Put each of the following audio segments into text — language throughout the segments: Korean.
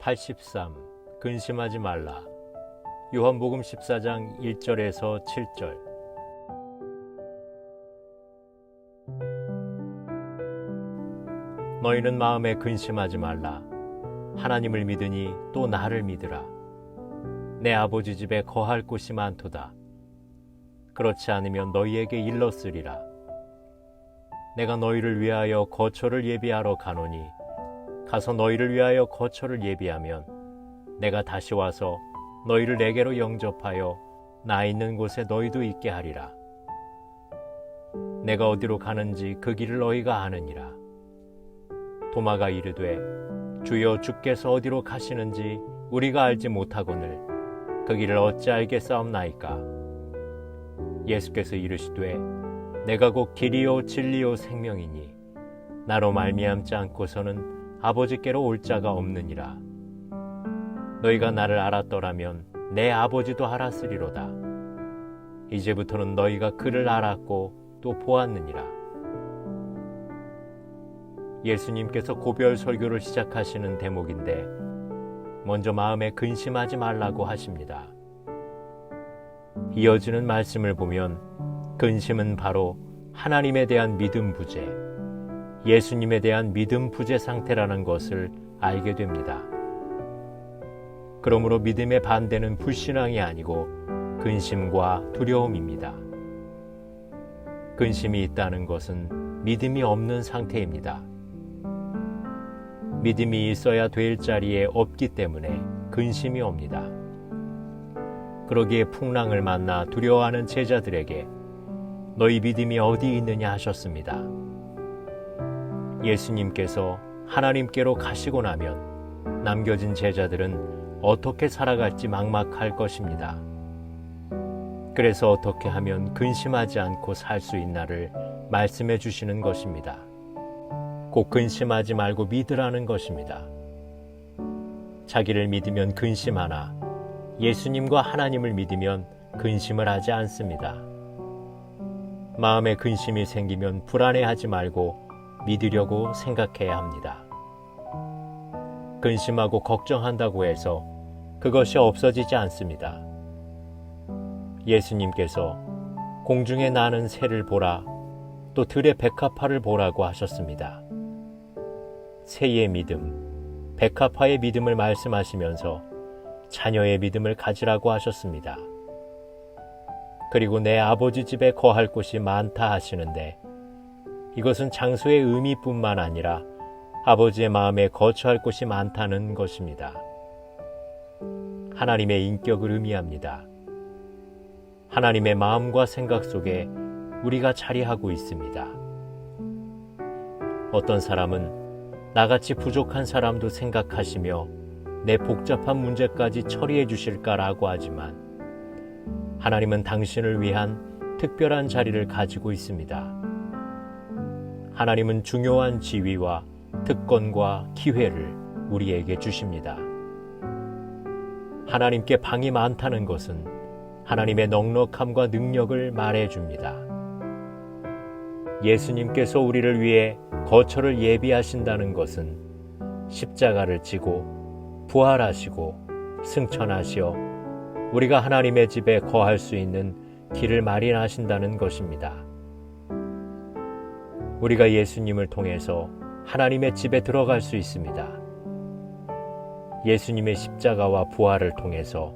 83. 근심하지 말라. 요한복음 14장 1절에서 7절. 너희는 마음에 근심하지 말라. 하나님을 믿으니 또 나를 믿으라. 내 아버지 집에 거할 곳이 많도다. 그렇지 않으면 너희에게 일렀으리라. 내가 너희를 위하여 거처를 예비하러 가노니 가서 너희를 위하여 거처를 예비하면 내가 다시 와서 너희를 내게로 영접하여 나 있는 곳에 너희도 있게 하리라. 내가 어디로 가는지 그 길을 너희가 아느니라. 도마가 이르되 주여 주께서 어디로 가시는지 우리가 알지 못하거늘 그 길을 어찌 알겠사옵나이까. 예수께서 이르시되 내가 곧 길이요 진리요 생명이니 나로 말미암지 않고서는 아버지께로 올 자가 없느니라. 너희가 나를 알았더라면 내 아버지도 알았으리로다. 이제부터는 너희가 그를 알았고 또 보았느니라. 예수님께서 고별 설교를 시작하시는 대목인데 먼저 마음에 근심하지 말라고 하십니다. 이어지는 말씀을 보면 근심은 바로 하나님에 대한 믿음 부재, 예수님에 대한 믿음 부재 상태라는 것을 알게 됩니다. 그러므로 믿음의 반대는 불신앙이 아니고 근심과 두려움입니다. 근심이 있다는 것은 믿음이 없는 상태입니다. 믿음이 있어야 될 자리에 없기 때문에 근심이 옵니다. 그러기에 풍랑을 만나 두려워하는 제자들에게 너희 믿음이 어디 있느냐 하셨습니다. 예수님께서 하나님께로 가시고 나면 남겨진 제자들은 어떻게 살아갈지 막막할 것입니다. 그래서 어떻게 하면 근심하지 않고 살 수 있나를 말씀해 주시는 것입니다. 꼭 근심하지 말고 믿으라는 것입니다. 자기를 믿으면 근심하나 예수님과 하나님을 믿으면 근심을 하지 않습니다. 마음에 근심이 생기면 불안해하지 말고 믿으려고 생각해야 합니다. 근심하고 걱정한다고 해서 그것이 없어지지 않습니다. 예수님께서 공중에 나는 새를 보라, 또 들의 백합화를 보라고 하셨습니다. 새의 믿음, 백합화의 믿음을 말씀하시면서 자녀의 믿음을 가지라고 하셨습니다. 그리고 내 아버지 집에 거할 곳이 많다 하시는데 이것은 장소의 의미뿐만 아니라 아버지의 마음에 거처할 곳이 많다는 것입니다. 하나님의 인격을 의미합니다. 하나님의 마음과 생각 속에 우리가 자리하고 있습니다. 어떤 사람은 나같이 부족한 사람도 생각하시며 내 복잡한 문제까지 처리해 주실까라고 하지만 하나님은 당신을 위한 특별한 자리를 가지고 있습니다. 하나님은 중요한 지위와 특권과 기회를 우리에게 주십니다. 하나님께 방이 많다는 것은 하나님의 넉넉함과 능력을 말해줍니다. 예수님께서 우리를 위해 거처를 예비하신다는 것은 십자가를 지고 부활하시고 승천하시어 우리가 하나님의 집에 거할 수 있는 길을 마련하신다는 것입니다. 우리가 예수님을 통해서 하나님의 집에 들어갈 수 있습니다. 예수님의 십자가와 부활을 통해서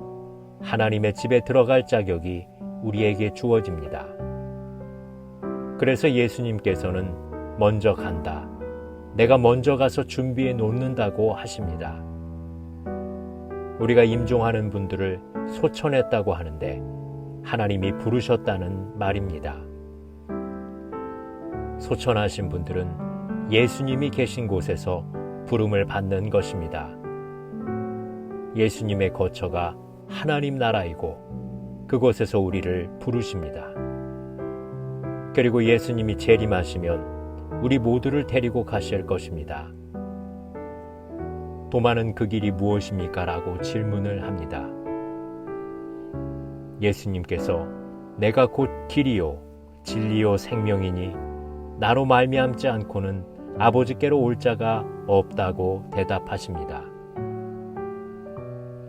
하나님의 집에 들어갈 자격이 우리에게 주어집니다. 그래서 예수님께서는 먼저 간다, 내가 먼저 가서 준비해 놓는다고 하십니다. 우리가 임종하는 분들을 소천했다고 하는데 하나님이 부르셨다는 말입니다. 소천하신 분들은 예수님이 계신 곳에서 부름을 받는 것입니다. 예수님의 거처가 하나님 나라이고 그곳에서 우리를 부르십니다. 그리고 예수님이 재림하시면 우리 모두를 데리고 가실 것입니다. 도마는 그 길이 무엇입니까? 라고 질문을 합니다. 예수님께서 내가 곧 길이요 진리요 생명이니 나로 말미암지 않고는 아버지께로 올 자가 없다고 대답하십니다.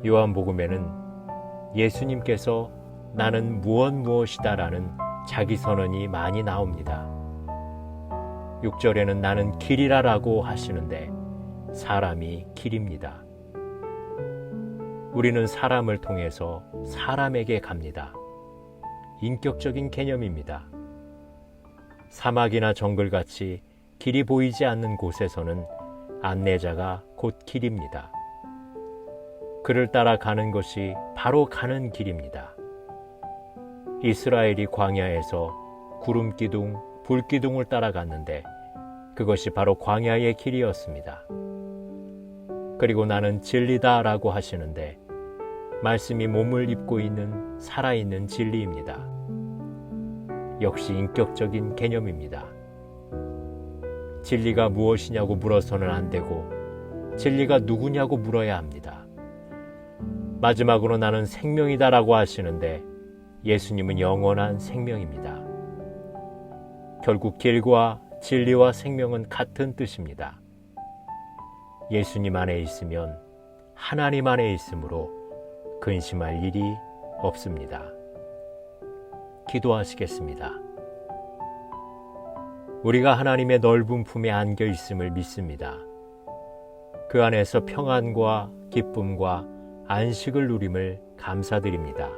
요한복음에는 예수님께서 나는 무엇이다라는 자기 선언이 많이 나옵니다. 6절에는 나는 길이라라고 하시는데 사람이 길입니다. 우리는 사람을 통해서 사람에게 갑니다. 인격적인 개념입니다. 사막이나 정글같이 길이 보이지 않는 곳에서는 안내자가 곧 길입니다. 그를 따라 가는 것이 바로 가는 길입니다. 이스라엘이 광야에서 구름기둥, 불기둥을 따라갔는데 그것이 바로 광야의 길이었습니다. 그리고 나는 진리다라고 하시는데 말씀이 몸을 입고 있는 살아있는 진리입니다. 역시 인격적인 개념입니다. 진리가 무엇이냐고 물어서는 안 되고 진리가 누구냐고 물어야 합니다. 마지막으로 나는 생명이다라고 하시는데 예수님은 영원한 생명입니다. 결국 길과 진리와 생명은 같은 뜻입니다. 예수님 안에 있으면 하나님 안에 있으므로 근심할 일이 없습니다. 기도하시겠습니다. 우리가 하나님의 넓은 품에 안겨 있음을 믿습니다. 그 안에서 평안과 기쁨과 안식을 누림을 감사드립니다.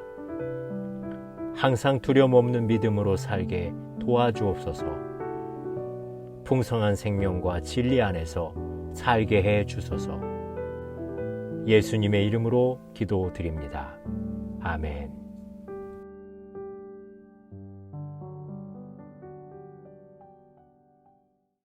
항상 두려움 없는 믿음으로 살게 도와주옵소서. 풍성한 생명과 진리 안에서 살게 해 주소서. 예수님의 이름으로 기도드립니다. 아멘.